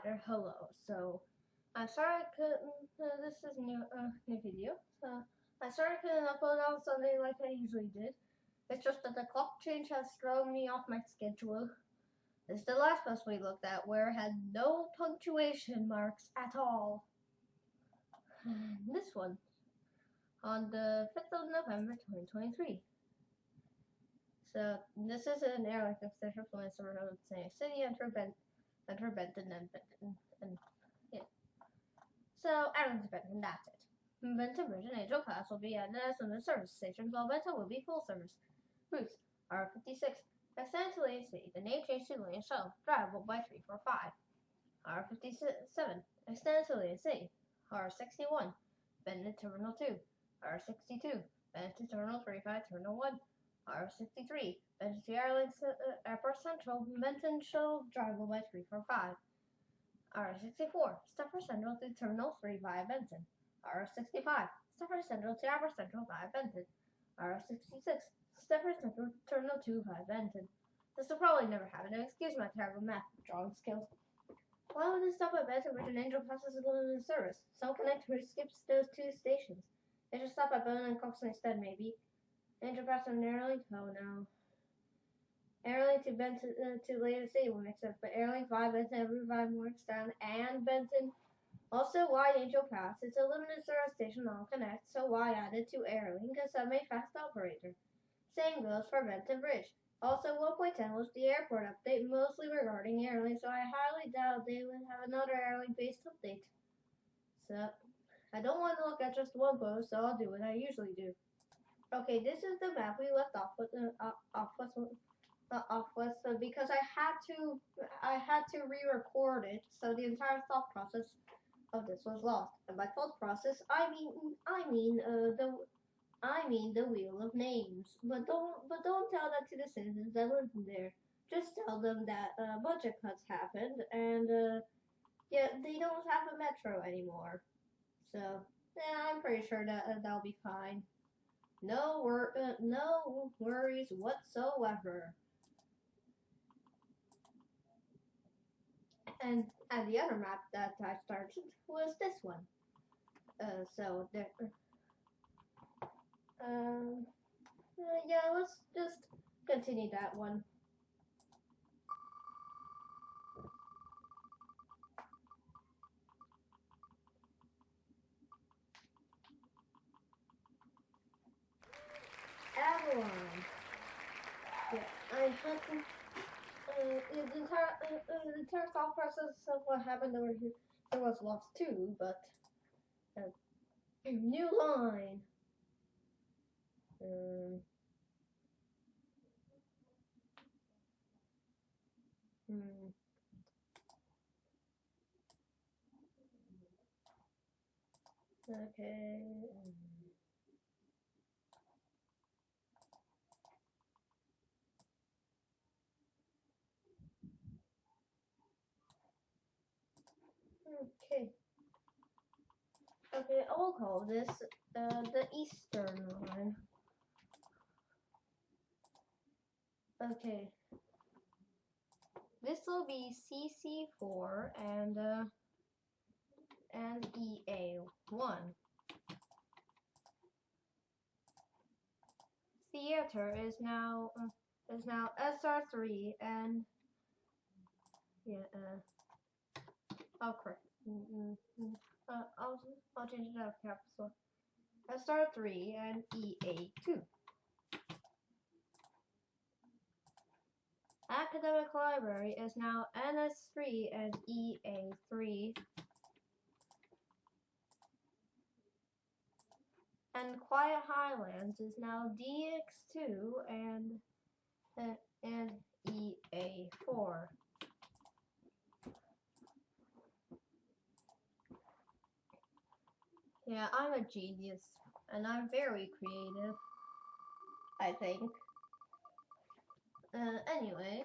there. Hello. So I started this is new video. So I started couldn't upload on Sunday like I usually did. It's just that the clock change has thrown me off my schedule. This is the last post we looked at where it had no punctuation marks at all. This one on the 5th of November 2023. So this is an airline extension from the suburb of San City, enter Benton, and yeah. So Adams Benton, that's it. Benton Bridge and Angel Pass will be added as limited service stations, while Benton will be full service. Routes R56, extended to Lane C. The name changed to Lane Shell, drivable by 345. R57, extended to Lane C. R61, Benton Terminal 2. R62, Benton Terminal 35, Terminal 1. R63, Benton to Airport Central, Benton Shuttle, drivable by 345. R64, Stuffer Central to Terminal 3 via Benton. R65, Stuffer Central to Airport Central via Benton. R66, Stuffer Central to Terminal 2 via Benton. This will probably never happen, and excuse my terrible math drawing skills. Why would this stop at Benton Bridge and Angel Pass is limited service? Some connector skips those two stations. They should stop at Benton and Coxon instead, maybe. Angel Pass and Airlink? Oh no. Airlink to Benton to later city will make sense, but Airlink 5 Benton every 5 Morristown and Benton. Also, why Angel Pass? It's a limited service station on Connect, so why add it to Airlink, a semi-fast operator? Same goes for Benton Bridge. Also, 1.10 was the airport update, mostly regarding Airlink, so I highly doubt they would have another Airlink-based update. So, I don't want to look at just one post, so I'll do what I usually do. Okay, this is the map we left off with because I had to re-record it, so the entire thought process of this was lost. And by thought process, I mean the wheel of names. But don't tell that to the citizens that live there. Just tell them that budget cuts happened, and yeah, they don't have a metro anymore. So yeah, I'm pretty sure that that'll be fine. No worries whatsoever. And the other map that I started was this one. So there. Yeah, let's just continue that one. Avalon. Yeah, I had to. The entire thought process of what happened over here, it was lost too, but new line. Okay. Okay, I will call this the Eastern line. Okay. This will be CC4 and EA1. Theater is now SR3 and yeah I'll correct. I'll change it out of capital. SR3 and EA2. Academic Library is now NS3 and EA3. And Quiet Highlands is now DX2 and EA4. Yeah, I'm a genius, and I'm very creative, I think. Anyway,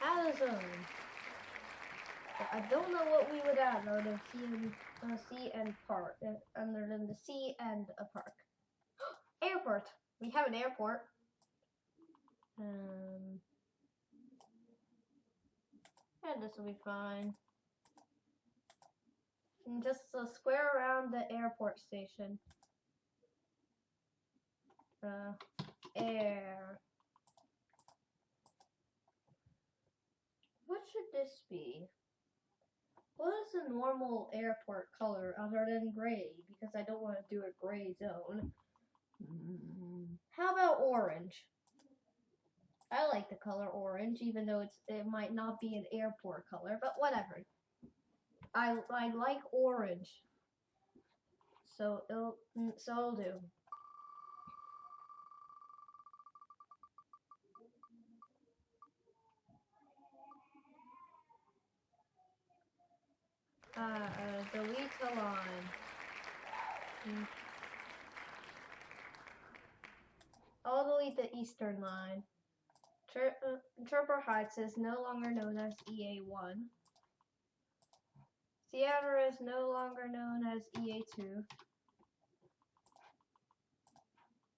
Amazon. I don't know what we would add other than sea and park, other than the sea and a park. Airport. We have an airport. And this will be fine. And just a square around the airport station. Air. What should this be? What is the normal airport color other than gray? Because I don't want to do a gray zone. How about orange? I like the color orange, even though it might not be an airport color, but whatever. I like orange, so it'll do. Delete the line. I'll delete the eastern line. Chirper Heights is no longer known as EA1. Seattle is no longer known as EA2.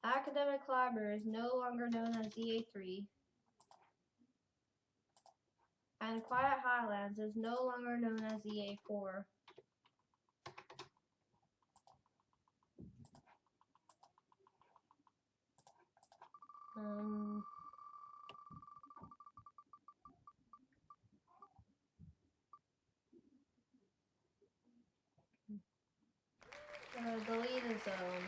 Academic Library is no longer known as EA3. And Quiet Highlands is no longer known as EA4. Delete a zone.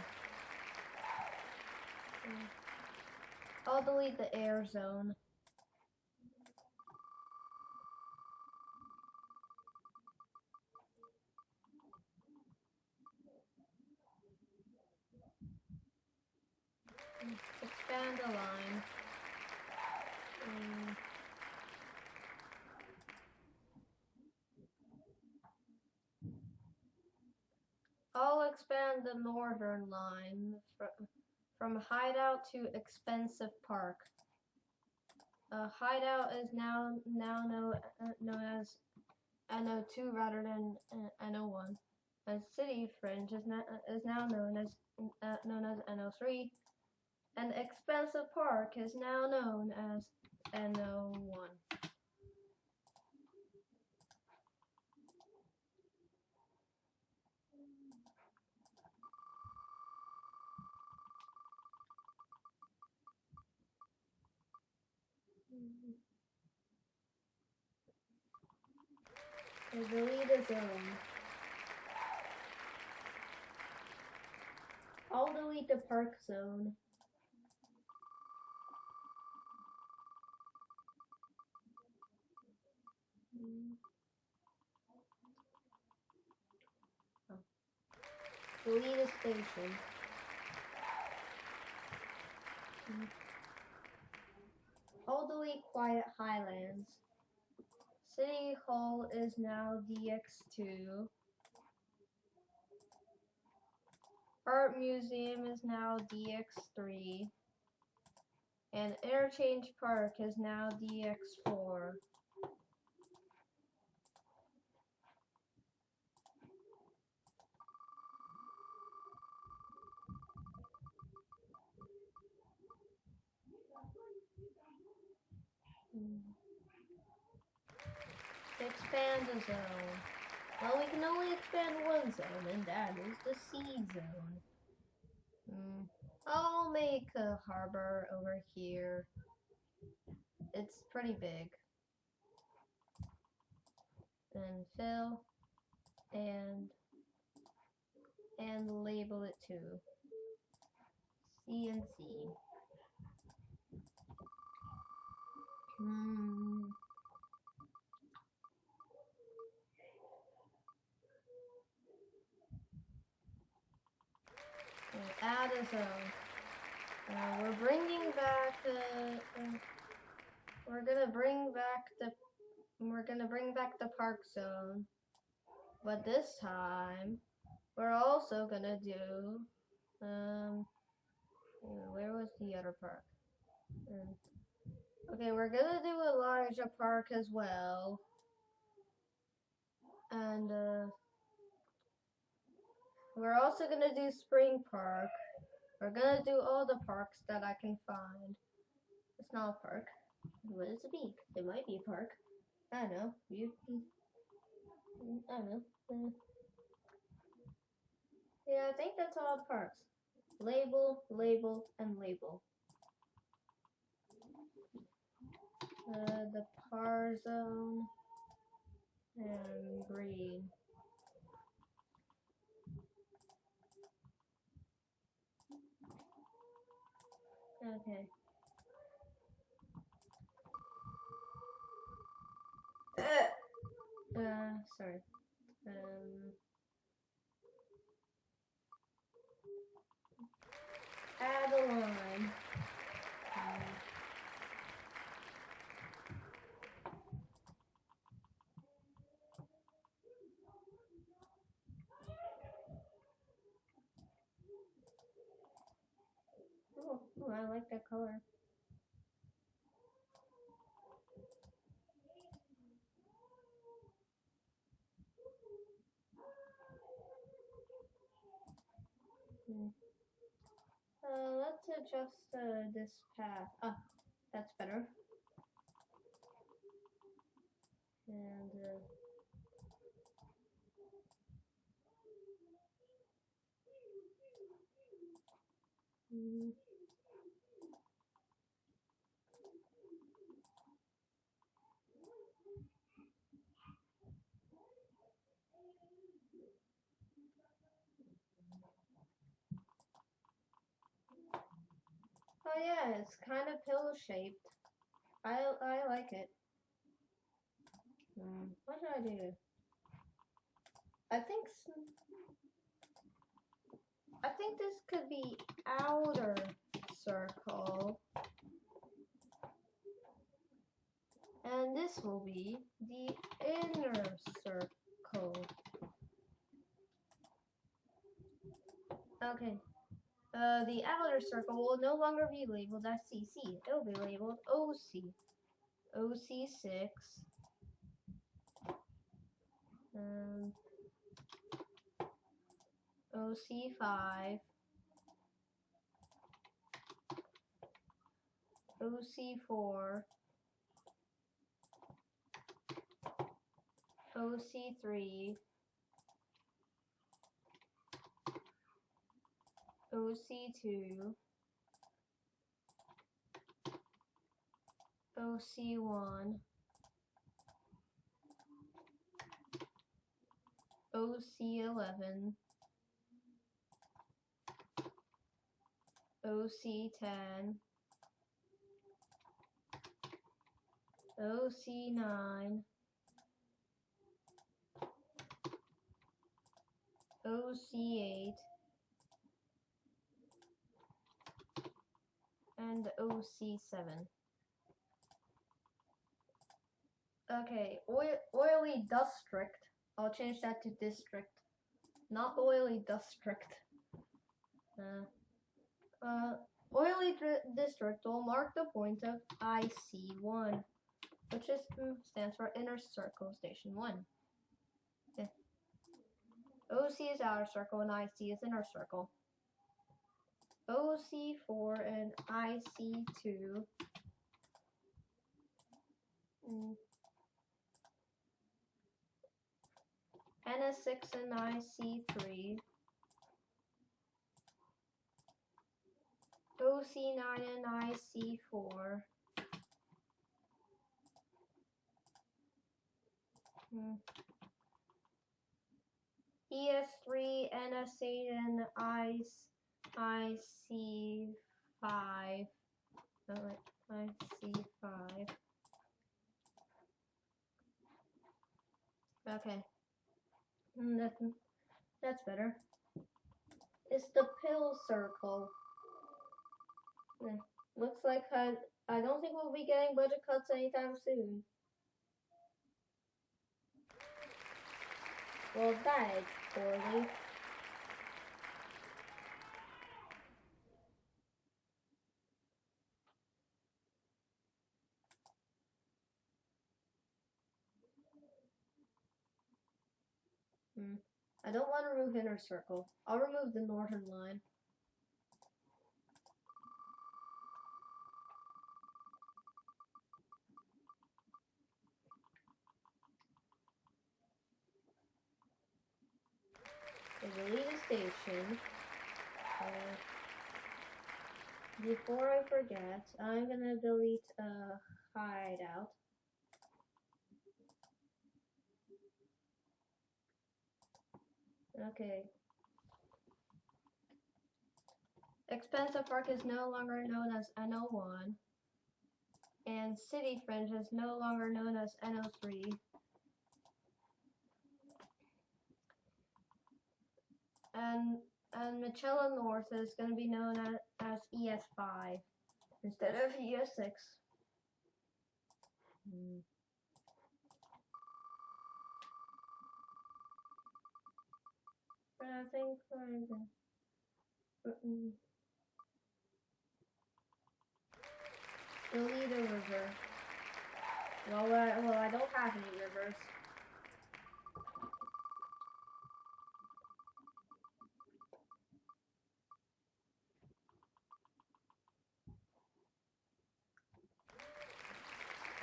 I'll delete the air zone. Expand the line. I'll expand the northern line from Hideout to Expensive Park. Hideout is now known as NO2 rather than NO1. City Fringe is now known as NO3, and Expensive Park is now known as NO1. Delete a zone. I'll delete the park zone. Delete a station. I'll delete Quiet Highlands. City Hall is now DX2. Art Museum is now DX3. And Interchange Park is now DX4. Expand a zone. Well, we can only expand one zone, and that is the sea zone. I'll make a harbor over here. It's pretty big. And fill and label it too. CNC. Add a zone. We're bringing back we're gonna bring back the park zone, but this time we're also gonna do where was the other park? Okay, we're gonna do Elijah Park as well, and we're also gonna do Spring Park. We're gonna do all the parks that I can find. It's not a park. What does it be? It might be a park. I don't know. I don't know. Yeah, I think that's all the parts. Label, label, and label. The par zone and green. Okay. Sorry. Add a line. Oh, I like that color. Let's adjust this path. Ah, that's better. And oh yeah, it's kind of pill shaped. I like it. What should I do? I think this could be outer circle, and this will be the inner circle. Okay. The outer circle will no longer be labeled as CC. It will be labeled OC. OC6. OC5. OC4. OC3. OC2. OC1. OC11. OC10. OC9. OC8. And OC7. Okay, oily district. I'll change that to district. Not oily district. Oily district will mark the point of IC1, which stands for Inner Circle Station 1. Okay. OC is outer circle and IC is inner circle. OC4 and IC2. NS6 and IC3. OC9 and IC4. ES3, NS8, and IC5. IC5. Okay. That's better. It's the pill circle. Looks like I don't think we'll be getting budget cuts anytime soon. Well, that is poorly. I don't want to remove inner circle. I'll remove the northern line. before I forget, I'm gonna delete hideout. Okay. Expensive Park is no longer known as NO1. And City Fringe is no longer known as NO3. And Michela North is going to be known as ES5 instead of ES6. But I think delete a river. Well, I don't have any rivers.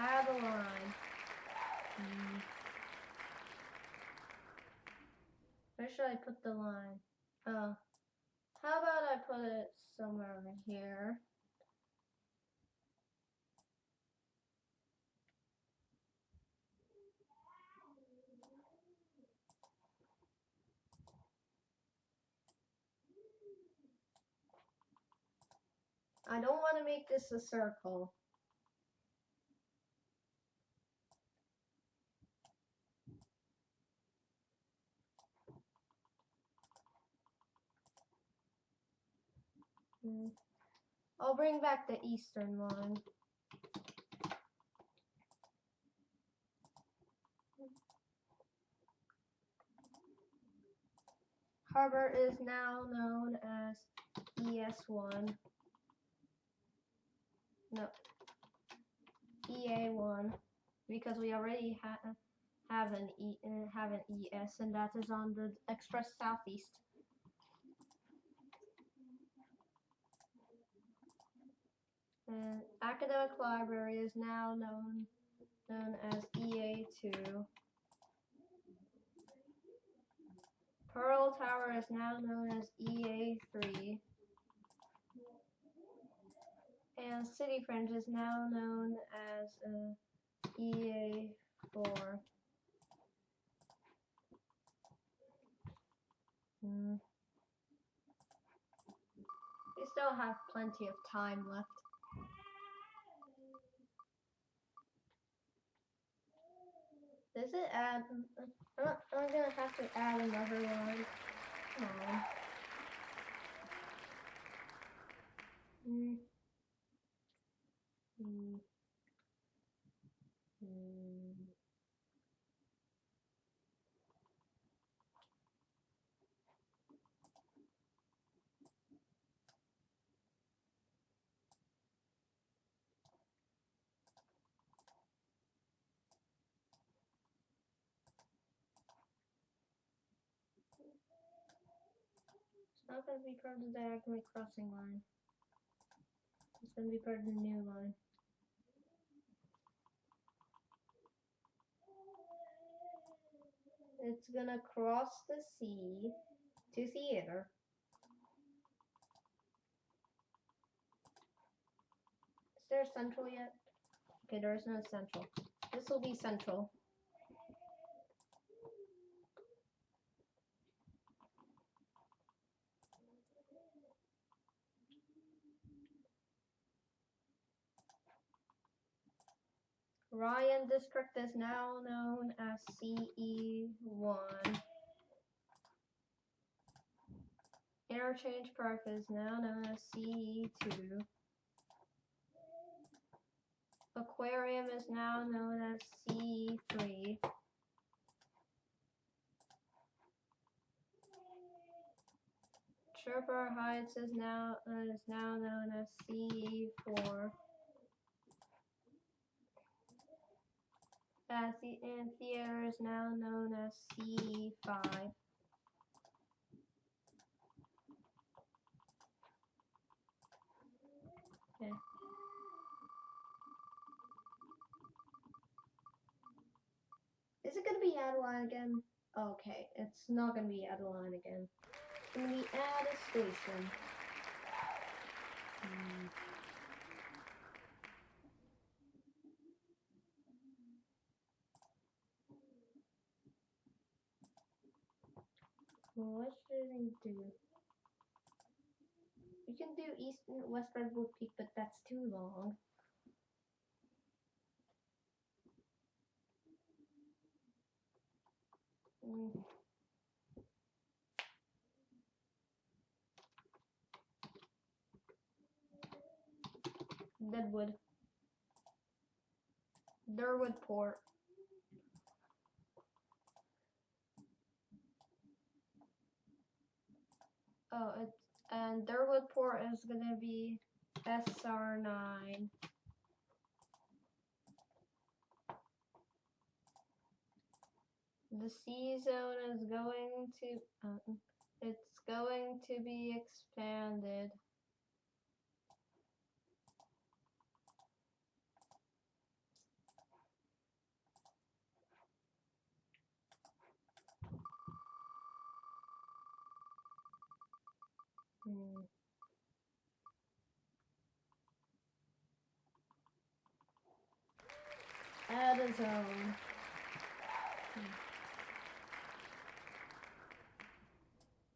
Add a line. Where should I put the line? Oh, how about I put it somewhere over here? I don't want to make this a circle. I'll bring back the eastern one. Harbor is now known as ES1. No, EA1, because we already have an ES, and that is on the Express Southeast. And Academic Library is now known as EA2. Pearl Tower is now known as EA3. And City Fringe is now known as EA4. We still have plenty of time left. Does it add? I'm gonna have to add another line. Come on. It's not going to be part of the diagonal crossing line. It's going to be part of the new line. It's going to cross the sea to theater. Is there central yet? Okay, there is no central. This will be central. Ryan District is now known as CE1. Interchange Park is now known as CE2. Aquarium is now known as CE3. Tripper Heights is now known as CE4. And theater is now known as CE5. Okay. Is it going to be Adeline again? Okay, it's not going to be Adeline again. It's going to be at a station. What should we do? We can do East and West Redwood Peak, but that's too long. Deadwood. Durwood Port. Oh, and Durwood Port is gonna be SR9. The C zone is going to, it's going to be expanded. Add a zone.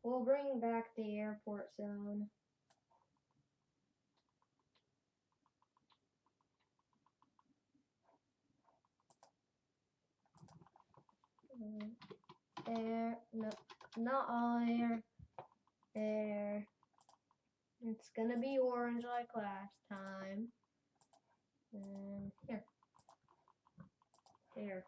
We'll bring back the airport zone. Air, no, not all air. Air. It's gonna be orange like last time. And here. There.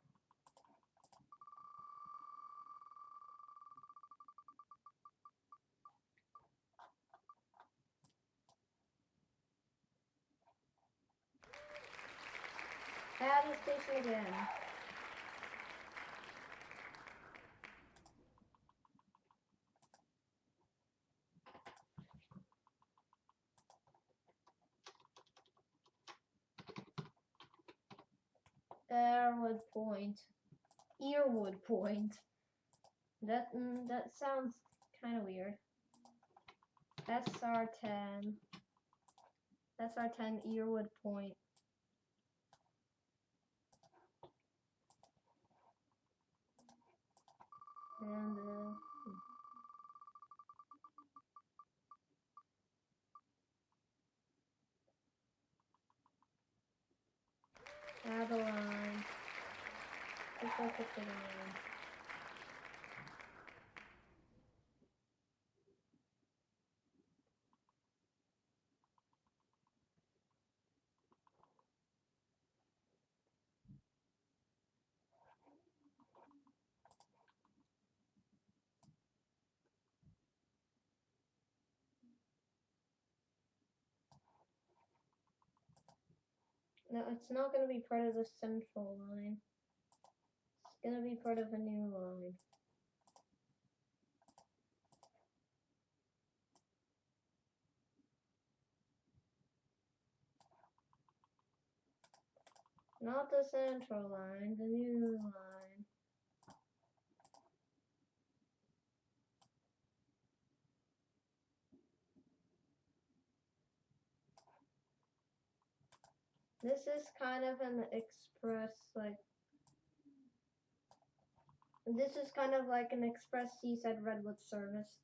Add the station again. Earwood Point. Earwood Point. That sounds kind of weird. SR10. SR10 Earwood Point. And add a line. Just look at the line. No, it's not going to be part of the central line. It's going to be part of a new line. Not the central line, the new line. This is kind of an express, this is kind of like an express Seaside Redwood service.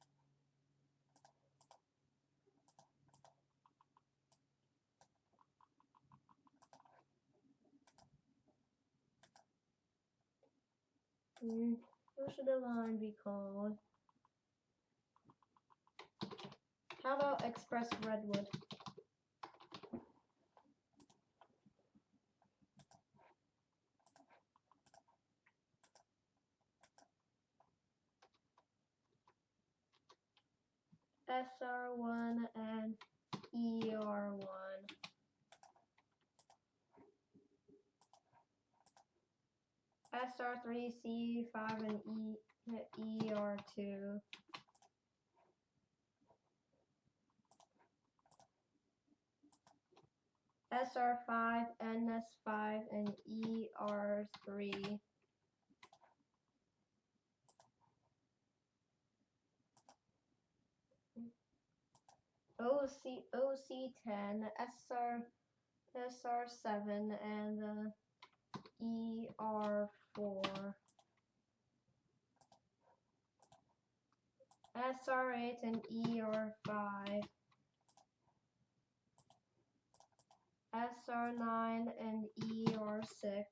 What should the line be called? How about Express Redwood? SR1 and ER1. SR3, C5, and ER2. SR5, NS5, and ER3. OC OC10, SR7, and ER4. SR8 and ER5. SR9 and ER6.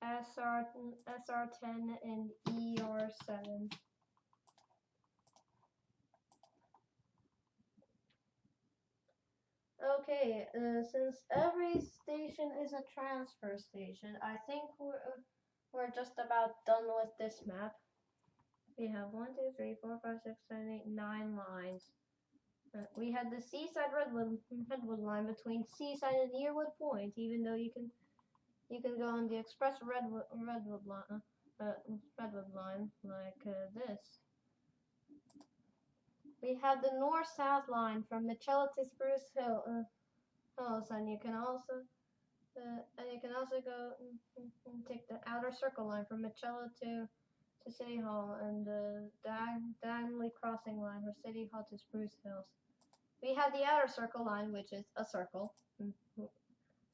SR10 and ER7. Okay, since every station is a transfer station, I think we're just about done with this map. We have 1, 2, 3, 4, 5, 6, 7, 8, 9 lines. We had the Seaside Redwood line between Seaside and Earwood Point, even though you can go on the Express Redwood line like this. We have the North-South line from Michella to Spruce Hills, and you can also go and take the Outer Circle line from Michella to City Hall, and the diagonally crossing line from City Hall to Spruce Hills. We have the Outer Circle line, which is a circle.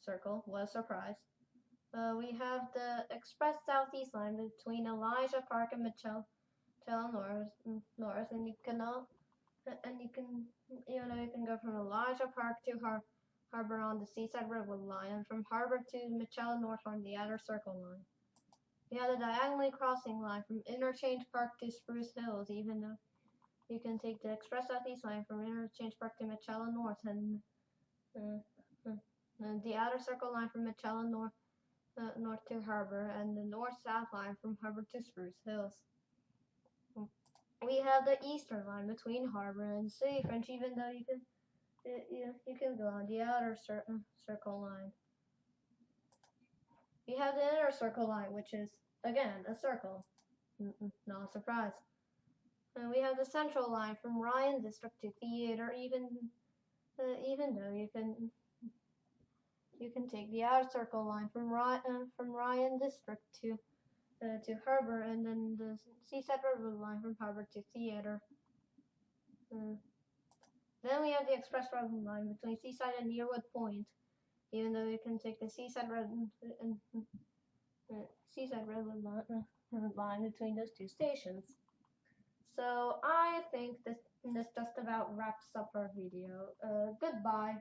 Circle, what a surprise. We have the Express Southeast line between Elijah Park and Michella North, and you can go from Elijah Park to Harbor on the Seaside Redwood line, and from Harbor to Michella North on the Outer Circle line. We have the diagonally crossing line from Interchange Park to Spruce Hills, even though you can take the Express Southeast line from Interchange Park to Michella North, and the Outer Circle line from Michella North to Harbor, and the North-South line from Harbor to Spruce Hills. We have the Eastern line between Harbor and City French, even though you can go on the Outer Circle line. We have the Inner Circle line, which is again a circle. Not a surprise. And we have the Central line from Ryan District to Theater, even though you can take the Outer Circle line from Ryan District to Harbor, and then the Seaside Redwood line from Harbor to Theater. Then we have the Express Redwood line between Seaside and Earwood Point, even though you can take the Seaside Redwood line between those two stations. So I think this just about wraps up our video. Goodbye.